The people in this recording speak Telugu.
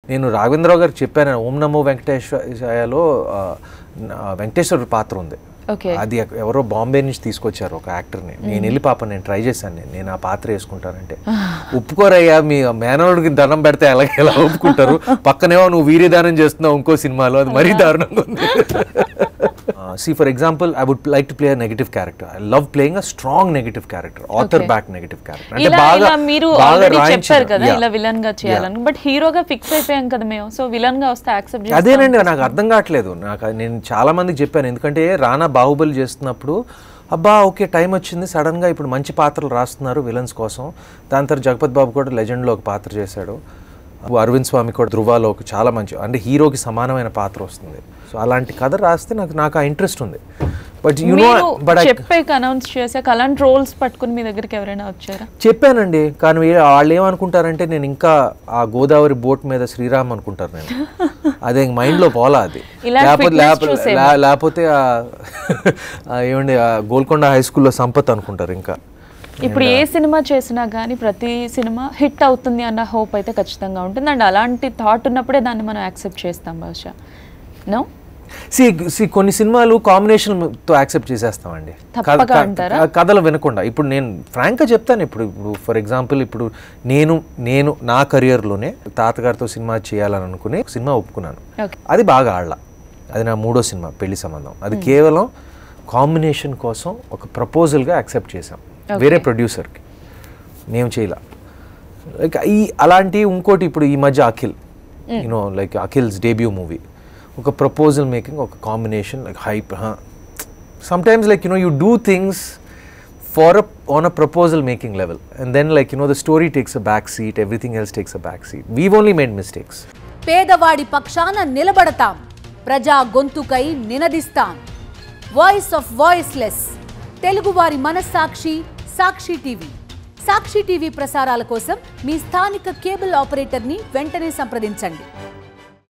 నేను రాఘవేంద్రరావు గారికి చెప్పాను, ఓం నమో వెంకటేశ్వరలో వెంకటేశ్వర పాత్ర ఉంది. అది ఎవరో బాంబే నుంచి తీసుకొచ్చారు ఒక యాక్టర్ని. నేను వెళ్ళి నేను ట్రై చేశాను, నేను ఆ పాత్ర వేసుకుంటానంటే ఒప్పుకోరయ్యా, మీ మేనవుడికి దండం పెడితే ఎలా ఒప్పుకుంటారు, పక్కనేమో నువ్వు వీర్యదానం చేస్తున్నావు ఇంకో సినిమాలో, అది మరీ దారుణంగా ఉంది. See, for example, I would like to play a negative character. I love playing a strong negative character, author back negative character. అంటే బాగా చెప్పారు కదా ఇలా విలన్ గా చేయాలని, బట్ హీరోగా ఫిక్స్ అయిపోయాం కదా మేము, సో విలన్ గా వస్తే యాక్సెప్ట్ చేస్తాం. అదేనండి నాకు అర్థం కావట్లేదు. నేను చాలా మందికి చెప్పాను, ఎందుకంటే రానా బాహుబలి చేస్తున్నప్పుడు అబ్బా ఓకే టైం వచ్చింది, సడన్గా ఇప్పుడు మంచి పాత్రలు రాస్తున్నారు విలన్స్ కోసం. దాని తర్వాత జగపతి బాబు కూడా లెజెండ్లో ఒక పాత్ర చేశాడు, అరవింద్ స్వామి కూడా ధృవాలో ఒక చాలా మంచి, అంటే హీరోకి సమానమైన పాత్ర వస్తుంది. సో అలాంటి కథ రాస్తే నాకు ఆ ఇంట్రెస్ట్ ఉంది. బట్ యు నో, బట్ చెప్పాక అనౌన్స్ చేశాక అలాంటి రోల్స్ పట్టుకుని మీ దగ్గరికి ఎవరైనా వచ్చారా? చెప్పానండి, కానీ వాళ్ళు ఏమనుకుంటారంటే నేను ఇంకా ఆ గోదావరి బోట్ మీద శ్రీరామ్ అనుకుంటారు. నేను అదే మైండ్లో పోలా, అది లేకపోతే ఏమండి గోల్కొండ హై స్కూల్లో సంపత్ అనుకుంటారు. ఇంకా ఇప్పుడు ఏ సినిమా చేసినా కానీ ప్రతి సినిమా హిట్ అవుతుంది అన్న హోప్ అయితే ఖచ్చితంగా ఉంటుంది. అండ్ అలాంటి థాట్ ఉన్నప్పుడే దాన్ని మనం యాక్సెప్ట్ చేస్తాం బహుశా. నో కొన్ని సినిమాలు కాంబినేషన్తో యాక్సెప్ట్ చేసేస్తామండి, కథలు వినకుండా. ఇప్పుడు నేను ఫ్రాంక్గా చెప్తాను, ఇప్పుడు ఫర్ ఎగ్జాంపుల్ ఇప్పుడు నేను నా కెరియర్లోనే తాతగారితో సినిమా చేయాలని అనుకుని సినిమా ఒప్పుకున్నాను. అది బాగా ఆడలా, అది నా 3వ సినిమా పెళ్లి సంబంధం. అది కేవలం కాంబినేషన్ కోసం ఒక ప్రపోజల్గా యాక్సెప్ట్ చేసాం వేరే ప్రొడ్యూసర్కి, మేము చేయలే. లైక్ అలాంటి ఇంకోటి ఇప్పుడు ఈ మధ్య Akhil, you know like Akhil's debut movie, ఒక ప్రపోజల్ మేకింగ్, ఒక combination, like hype. Sometimes like you do things on a proposal making level, and then like the story takes a back seat, everything else takes a back seat. We've only made mistakes. పేదవాడి పక్షాన నిలబడతాం, ప్రజా గొంతుకై నినదిస్తాం. వాయిస్ ఆఫ్ వాయిస్లెస్, తెలుగువారి మనస్సాక్షి సాక్షి టీవీ. సాక్షి టీవీ ప్రసారాల కోసం మీ స్థానిక కేబుల్ ఆపరేటర్ని వెంటనే సంప్రదించండి.